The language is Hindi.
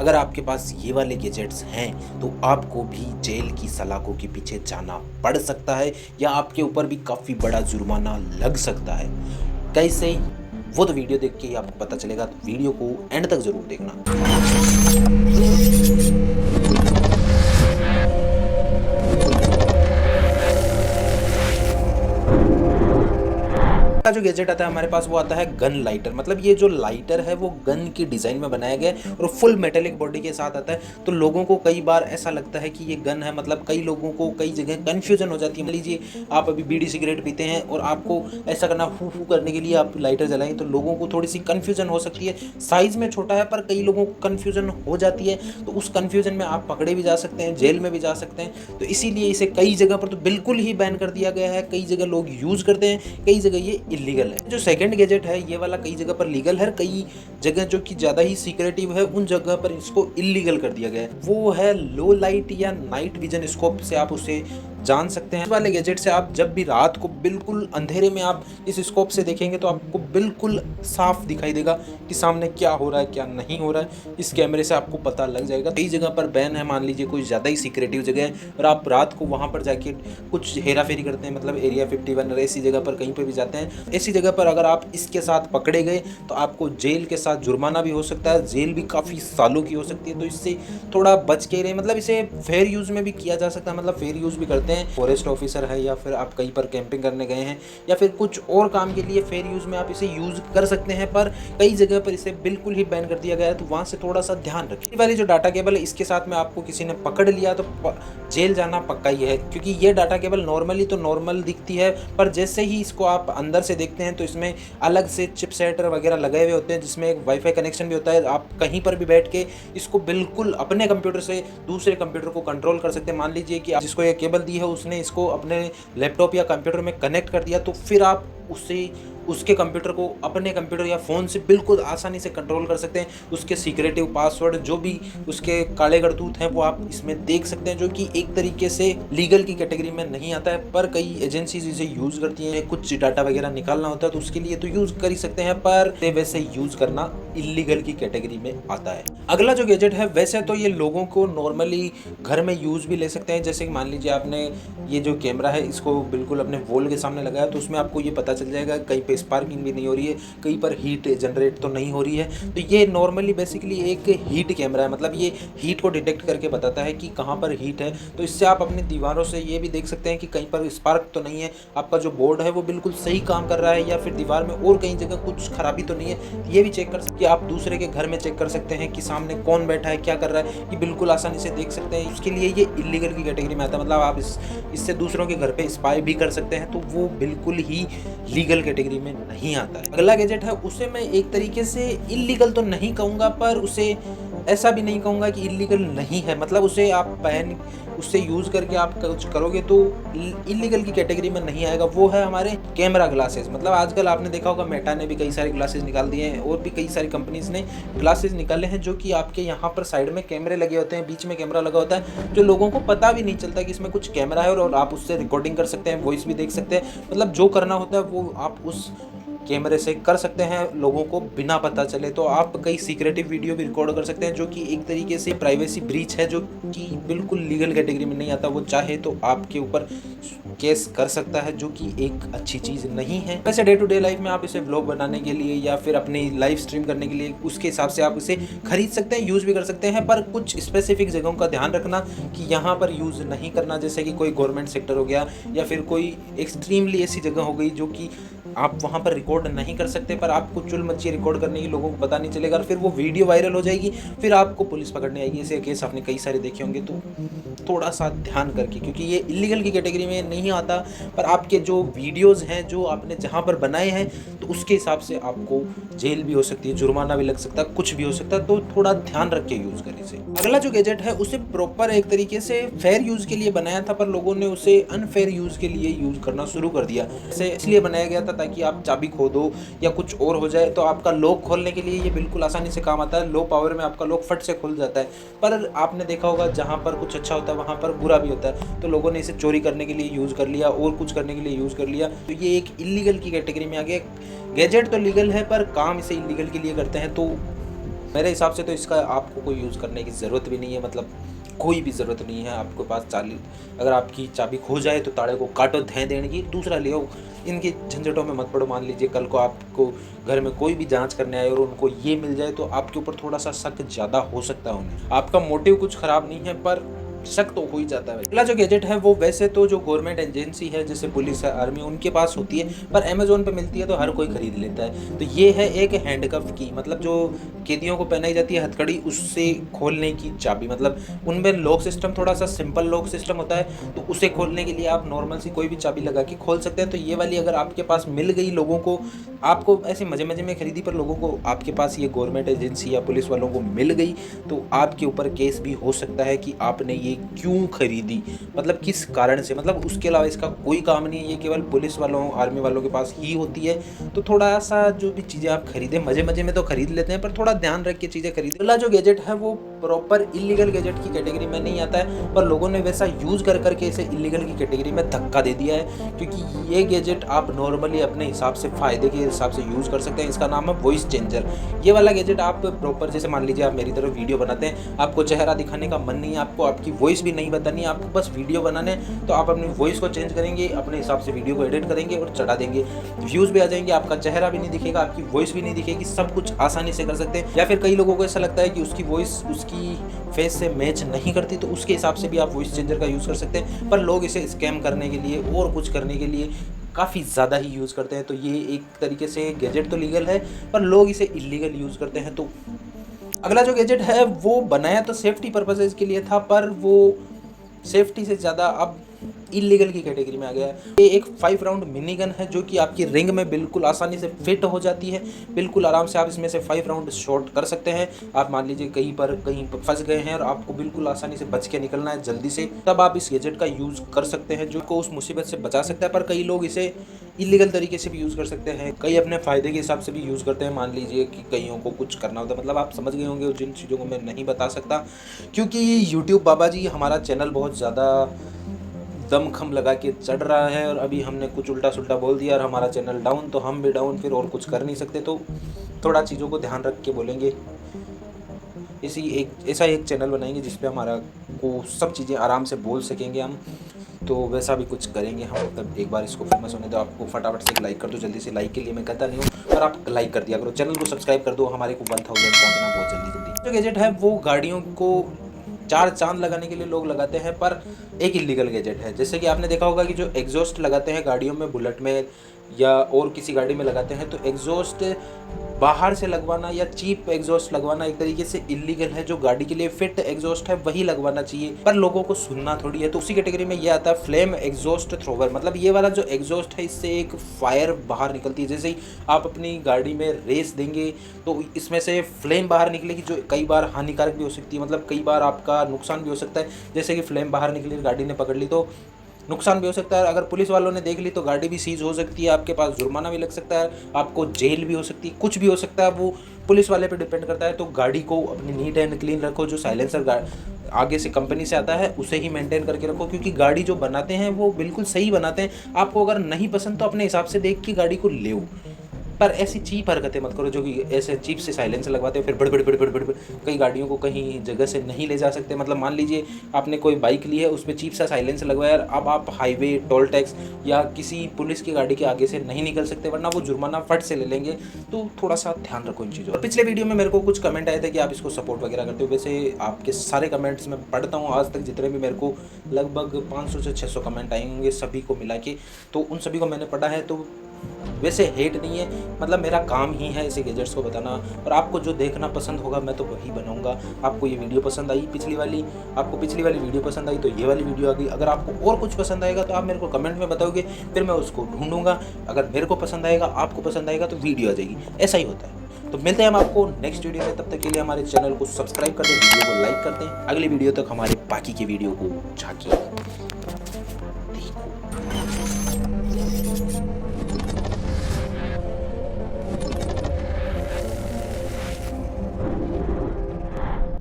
अगर आपके पास ये वाले गैजेट्स हैं तो आपको भी जेल की सलाखों के पीछे जाना पड़ सकता है या आपके ऊपर भी काफ़ी बड़ा जुर्माना लग सकता है। कैसे, वो तो वीडियो देख के ही आपको पता चलेगा, तो वीडियो को एंड तक ज़रूर देखना। का जो गैजेट आता है हमारे पास वो आता है गन लाइटर। मतलब ये जो लाइटर है वो गन की डिज़ाइन में बनाया गया है और फुल मेटेलिक बॉडी के साथ आता है। तो लोगों को कई बार ऐसा लगता है कि ये गन है, मतलब कई लोगों को कई जगह कन्फ्यूजन हो जाती है। मान लीजिए आप अभी बीड़ी सिगरेट पीते हैं और आपको ऐसा करना फू फू करने के लिए आप लाइटर जलाएंगे तो लोगों को थोड़ी सी कन्फ्यूजन हो सकती है। साइज़ में छोटा है पर कई लोगों को कन्फ्यूजन हो जाती है, तो उस कन्फ्यूजन में आप पकड़े भी जा सकते हैं, जेल में भी जा सकते हैं। तो इसीलिए इसे कई जगह पर तो बिल्कुल ही बैन कर दिया गया है, कई जगह लोग यूज़ करते हैं, कई जगह ये इलीगल है। जो सेकंड गैजेट है ये वाला कई जगह पर लीगल है, कई जगह जो कि ज़्यादा ही सीक्रेटिव है उन जगह पर इसको इलीगल कर दिया गया है। वो है लो लाइट या नाइट विजन स्कोप से आप उसे जान सकते हैं। इस वाले गैजेट से आप जब भी रात को बिल्कुल अंधेरे में आप इस स्कोप से देखेंगे तो आपको बिल्कुल साफ दिखाई देगा कि सामने क्या हो रहा है क्या नहीं हो रहा है। इस कैमरे से आपको पता लग जाएगा। कई जगह पर बैन है, मान लीजिए कोई ज़्यादा ही सीक्रेटिव जगह है और आप रात को वहाँ पर जाके कुछ हेरा फेरी करते हैं, मतलब एरिया 51 और ऐसी जगह पर कहीं पर भी जाते हैं, ऐसी जगह पर अगर आप इसके साथ पकड़े गए तो आपको जेल के साथ जुर्माना भी हो सकता है, जेल भी काफ़ी सालों की हो सकती है। तो इससे थोड़ा बच के रहे। मतलब इसे फेयर यूज़ में भी किया जा सकता है, मतलब फेयर यूज़ भी करते हैं। फॉरेस्ट ऑफिसर है या फिर आप कहीं पर कैंपिंग करने गए हैं या फिर कुछ और काम के लिए फेयर यूज़ में आप इसे यूज़ कर सकते हैं, पर कई जगह पर इसे बिल्कुल ही बैन कर दिया गया है। तो वहाँ से थोड़ा सा ध्यान रखें। ये वाली जो डाटा केबल है इसके साथ में आपको किसी ने पकड़ लिया तो जेल जाना पक्का ही है, क्योंकि ये डाटा केबल नॉर्मली तो नॉर्मल दिखती है, पर जैसे ही इसको आप अंदर से देखते हैं तो इसमें अलग से चिपसेट वगैरह लगे हुए होते हैं, जिसमें एक वाईफाई कनेक्शन भी होता है। आप कहीं पर भी बैठ के इसको बिल्कुल अपने कंप्यूटर से दूसरे कंप्यूटर को कंट्रोल कर सकते हैं। मान लीजिए कि जिसको ये केबल दी है उसने इसको अपने लैपटॉप या कंप्यूटर में कनेक्ट कर दिया, तो फिर आप उसके कंप्यूटर को अपने कंप्यूटर या फ़ोन से बिल्कुल आसानी से कंट्रोल कर सकते हैं। उसके सीक्रेटिव पासवर्ड जो भी उसके काले करतूत हैं वो आप इसमें देख सकते हैं, जो कि एक तरीके से लीगल की कैटेगरी में नहीं आता है, पर कई एजेंसीज इसे यूज़ करती हैं। कुछ डाटा वगैरह निकालना होता है तो उसके लिए तो यूज़ कर ही सकते हैं, पर वैसे यूज़ करना इलीगल की कैटेगरी में आता है। अगला जो गैजेट है वैसे तो ये लोगों को नॉर्मली घर में यूज़ भी ले सकते हैं। जैसे कि मान लीजिए आपने ये जो कैमरा है इसको बिल्कुल अपने वॉल के सामने लगाया तो उसमें आपको ये पता चल जाएगा कहीं पे स्पार्किंग भी नहीं हो रही है, कहीं पर हीट जनरेट तो नहीं हो रही है। तो ये नॉर्मली बेसिकली एक हीट कैमरा है, मतलब ये हीट को डिटेक्ट करके बताता है कि कहाँ पर हीट है। तो इससे आप अपनी दीवारों से ये भी देख सकते हैं कि कहीं पर स्पार्क तो नहीं है, आपका जो बोर्ड है वो बिल्कुल सही काम कर रहा है या फिर दीवार में और कहीं जगह कुछ खराबी तो नहीं है। ये भी चेक कर सकते हैं। आप दूसरे के घर में चेक कर सकते हैं कि सामने कौन बैठा है, क्या कर रहा है, ये बिल्कुल आसानी से देख सकते हैं। उसके लिए ये इलीगल की कैटेगरी में आता है, मतलब आप इससे दूसरों के घर पे स्पाई भी कर सकते हैं, तो वो बिल्कुल ही लीगल कैटेगरी में नहीं आता है। अगला गैजेट है उसे मैं एक तरीके से इलीगल तो नहीं कहूँगा, पर उसे ऐसा भी नहीं कहूँगा कि इलीगल नहीं है। मतलब उसे आप उससे यूज़ करके आप कुछ करोगे तो इलीगल की कैटेगरी में नहीं आएगा। वो है हमारे कैमरा ग्लासेस। मतलब आजकल आपने देखा होगा मेटा ने भी कई सारे ग्लासेस निकाल दिए हैं और भी कई सारी कंपनीज ने ग्लासेस निकाले हैं, जो कि आपके यहाँ पर साइड में कैमरे लगे होते हैं, बीच में कैमरा लगा होता है, जो लोगों को पता भी नहीं चलता कि इसमें कुछ कैमरा है और आप उससे रिकॉर्डिंग कर सकते हैं, वॉइस भी देख सकते हैं। मतलब जो करना होता है वो आप उस कैमरे से कर सकते हैं लोगों को बिना पता चले। तो आप कई सीक्रेटिव वीडियो भी रिकॉर्ड कर सकते हैं, जो कि एक तरीके से प्राइवेसी ब्रीच है, जो कि बिल्कुल लीगल कैटेगरी में नहीं आता। वो चाहे तो आपके ऊपर केस कर सकता है, जो कि एक अच्छी चीज़ नहीं है। वैसे डे टू डे लाइफ में आप इसे व्लॉग बनाने के लिए या फिर अपनी लाइव स्ट्रीम करने के लिए उसके हिसाब से आप इसे खरीद सकते हैं, यूज़ भी कर सकते हैं, पर कुछ स्पेसिफिक जगहों का ध्यान रखना कि यहाँ पर यूज़ नहीं करना। जैसे कि कोई गवर्नमेंट सेक्टर हो गया या फिर कोई एक्सट्रीमली ऐसी जगह हो गई जो कि आप वहाँ पर रिकॉर्ड नहीं कर सकते, पर आपको चुल मच्ची रिकॉर्ड करने की लोगों को पता नहीं चलेगा और फिर वो वीडियो वायरल हो जाएगी, फिर आपको पुलिस पकड़ने आएगी। ऐसे केस आपने कई सारे देखे होंगे। तो थोड़ा सा ध्यान करके, क्योंकि ये इलीगल की कैटेगरी में नहीं आता, पर आपके जो वीडियोस हैं जो आपने जहाँ पर बनाए हैं तो उसके हिसाब से आपको जेल भी हो सकती है, जुर्माना भी लग सकता है, कुछ भी हो सकता है। तो थोड़ा ध्यान रख के यूज़ करें इसे। अगला जो गैजेट है उसे प्रॉपर एक तरीके से फेयर यूज़ के लिए बनाया था, पर लोगों ने उसे अनफेयर यूज़ के लिए यूज़ करना शुरू कर दिया। इसे इसलिए बनाया गया था ताकि आप चाबी खो दो या कुछ और हो जाए तो आपका लॉक खोलने के लिए ये बिल्कुल आसानी से काम आता है। लो पावर में आपका लॉक फट से खुल जाता है, पर आपने देखा होगा जहाँ पर कुछ अच्छा होता है वहाँ पर बुरा भी होता है। तो लोगों ने इसे चोरी करने के लिए यूज़ कर लिया और कुछ करने के लिए यूज़ कर लिया, तो ये एक इलीगल की कैटेगरी में आ गया। गैजेट तो लीगल है पर काम इसे इलीगल के लिए करते हैं, तो मेरे हिसाब से तो इसका आपको कोई यूज़ करने की ज़रूरत भी नहीं है, मतलब कोई भी ज़रूरत नहीं है आपके पास चाबी। अगर आपकी चाबी खो जाए तो ताले को काटो, धैं देने की, दूसरा ले आओ। इनके झंझटों में मत पड़ो। मान लीजिए कल को आपको घर में कोई भी जांच करने आए और उनको ये मिल जाए तो आपके ऊपर थोड़ा सा शक ज़्यादा हो सकता है उन्हें। आपका मोटिव कुछ ख़राब नहीं है पर शक तो हो ही जाता है। अगला जो गैजेट है वो वैसे तो जो गवर्नमेंट एजेंसी है जैसे पुलिस है, आर्मी, उनके पास होती है, पर अमेज़न पे मिलती है तो हर कोई खरीद लेता है। तो ये है एक हैंडकफ की, मतलब जो कैदियों को पहनाई जाती है हथकड़ी, उससे खोलने की चाबी। मतलब उनमें लॉक सिस्टम थोड़ा सा सिंपल लॉक सिस्टम होता है, तो उसे खोलने के लिए आप नॉर्मल सी कोई भी चाबी लगा के खोल सकते हैं। तो ये वाली अगर आपके पास मिल गई लोगों को, आपको ऐसे मज़े मज़े में खरीदी पर लोगों को आपके पास ये गवर्नमेंट एजेंसी या पुलिस वालों को मिल गई, तो आपके ऊपर केस भी हो सकता है कि आपने ये क्यों खरीदी, मतलब किस कारण से। मतलब उसके अलावा इसका कोई काम नहीं है, ये केवल पुलिस वालों, आर्मी वालों के पास ही होती है। तो थोड़ा सा जो भी चीज़ें आप खरीदें, मज़े मज़े में तो खरीद लेते हैं, पर थोड़ा ध्यान रख के चीज़ें खरीदें। अगला जो गैजेट है वो प्रॉपर इलीगल गैजेट की कैटेगरी में नहीं आता है, पर लोगों ने वैसा यूज़ कर करके इसे इलीगल की कैटेगरी में धक्का दे दिया है, क्योंकि ये गैजेट आप नॉर्मली अपने हिसाब से, फ़ायदे के हिसाब से यूज़ कर सकते हैं। इसका नाम है वॉइस चेंजर। ये वाला गैजेट आप प्रॉपर, जैसे मान लीजिए आप मेरी तरफ वीडियो बनाते हैं, आपको चेहरा दिखाने का मन नहीं है, आपको आपकी वॉइस भी नहीं बतानी है, आपको बस वीडियो बनाने हैं, तो आप अपनी वॉइस को चेंज करेंगे, अपने हिसाब से वीडियो को एडिट करेंगे और चढ़ा देंगे। व्यूज़ भी आ जाएंगे, आपका चेहरा भी नहीं दिखेगा, आपकी वॉइस भी नहीं दिखेगी, सब कुछ आसानी से कर सकते हैं। या फिर कई लोगों को ऐसा लगता है कि उसकी वॉइस उसकी फेस से मैच नहीं करती, तो उसके हिसाब से भी आप वॉइस चेंजर का यूज़ कर सकते हैं। पर लोग इसे स्कैम करने के लिए और कुछ करने के लिए काफ़ी ज़्यादा ही यूज़ करते हैं। तो ये एक तरीके से गैजेट तो लीगल है, पर लोग इसे इलीगल यूज़ करते हैं। तो अगला जो गैजेट है वो बनाया तो सेफ्टी पर्पसेस के लिए था, पर वो सेफ्टी से ज़्यादा अब इलीगल की कैटेगरी में आ गया है। ये एक 5 राउंड मिनी गन है जो कि आपकी रिंग में बिल्कुल आसानी से फिट हो जाती है। बिल्कुल आराम से आप इसमें से 5 राउंड शॉट कर सकते हैं। आप मान लीजिए कहीं फंस गए हैं और आपको बिल्कुल आसानी से बच के निकलना है जल्दी से, तब आप इस गैजेट का यूज़ कर सकते हैं, जो को उस मुसीबत से बचा सकता है। पर कई लोग इसे इलीगल तरीके से भी यूज़ कर सकते हैं, कई अपने फ़ायदे के हिसाब से भी यूज़ करते हैं। मान लीजिए कि कईयों को कुछ करना होता है, मतलब आप समझ गए होंगे जिन चीज़ों को मैं नहीं बता सकता, क्योंकि यूट्यूब बाबा जी हमारा चैनल बहुत ज़्यादा दम खम लगा के चढ़ रहा है, और अभी हमने कुछ उल्टा सुल्टा बोल दिया और हमारा चैनल डाउन, तो हम भी डाउन, फिर और कुछ कर नहीं सकते। तो थोड़ा चीज़ों को ध्यान रख के बोलेंगे। ऐसा एक चैनल बनाएंगे जिस पे हमारा को सब चीज़ें आराम से बोल सकेंगे हम, तो वैसा भी कुछ करेंगे हम। तब एक बार इसको फेमस होने दो। आपको फटाफट से एक लाइक कर दो जल्दी से, लाइक के लिए मैं कहता नहीं हूँ, पर आप लाइक कर दिया करो। चैनल को सब्सक्राइब कर दो, हमारे को 1000 पहुँचना बहुत जल्दी। जो गैजेट है वो गाड़ियों को 4 चांद लगाने के लिए लोग लगाते हैं, पर एक इलीगल गैजेट है। जैसे कि आपने देखा होगा कि जो एग्जॉस्ट लगाते हैं गाड़ियों में, बुलेट में या और किसी गाड़ी में लगाते हैं, तो एग्जॉस्ट बाहर से लगवाना या चीप एग्जॉस्ट लगवाना एक तरीके से इलीगल है। जो गाड़ी के लिए फिट एग्जॉस्ट है वही लगवाना चाहिए, पर लोगों को सुनना थोड़ी है। तो उसी कैटेगरी में ये आता है फ्लेम एग्जॉस्ट थ्रोवर। मतलब ये वाला जो एग्जॉस्ट है, इससे एक फायर बाहर निकलती है। जैसे ही आप अपनी गाड़ी में रेस देंगे तो इसमें से फ्लेम बाहर निकलेगी, जो कई बार हानिकारक भी हो सकती है, मतलब कई बार आपका नुकसान भी हो सकता है। जैसे कि फ्लेम बाहर निकली, गाड़ी ने पकड़ ली तो नुकसान भी हो सकता है। अगर पुलिस वालों ने देख ली तो गाड़ी भी सीज हो सकती है, आपके पास जुर्माना भी लग सकता है, आपको जेल भी हो सकती है, कुछ भी हो सकता है। वो पुलिस वाले पे डिपेंड करता है। तो गाड़ी को अपनी नीट एंड क्लीन रखो। जो साइलेंसर आगे से कंपनी से आता है उसे ही मेंटेन करके रखो, क्योंकि गाड़ी जो बनाते हैं वो बिल्कुल सही बनाते हैं। आपको अगर नहीं पसंद तो अपने हिसाब से देख के गाड़ी को ले, पर ऐसी चीप हरकतें मत करो जो कि ऐसे चीप से साइलेंसर लगवाते हैं, फिर बड़ कई गाड़ियों को कहीं जगह से नहीं ले जा सकते। मतलब मान लीजिए आपने कोई बाइक ली है, उस पर चीप सा साइलेंसर लगवाया, अब आप हाईवे, टोल टैक्स या किसी पुलिस की गाड़ी के आगे से नहीं निकल सकते, वरना वो जुर्माना फट से ले लेंगे। तो थोड़ा सा ध्यान रखो इन चीज़ों। पिछले वीडियो में मेरे को कुछ कमेंट आए थे कि आप इसको सपोर्ट वगैरह करते हो। वैसे आपके सारे कमेंट्स मैं पढ़ता हूँ, आज तक जितने भी मेरे को लगभग 500 से 600 कमेंट आए होंगे सभी को मिला के, तो उन सभी को मैंने पढ़ा है। तो वैसे हेट नहीं है, मतलब मेरा काम ही है ऐसे गैजेट्स को बताना, और आपको जो देखना पसंद होगा मैं तो वही बनाऊंगा। आपको ये वीडियो पसंद आई आपको पिछली वाली वीडियो पसंद आई तो ये वाली वीडियो आ गई। अगर आपको और कुछ पसंद आएगा तो आप मेरे को कमेंट में बताओगे, फिर मैं उसको ढूंढूंगा। अगर मेरे को पसंद आएगा, आपको पसंद आएगा तो वीडियो आ जाएगी। ऐसा ही होता है। तो मिलते हैं हम आपको नेक्स्ट वीडियो में। तब तक के लिए हमारे चैनल को सब्सक्राइब कर दें, वीडियो को लाइक कर दें। अगली वीडियो तक हमारे बाकी के वीडियो को झांकिए।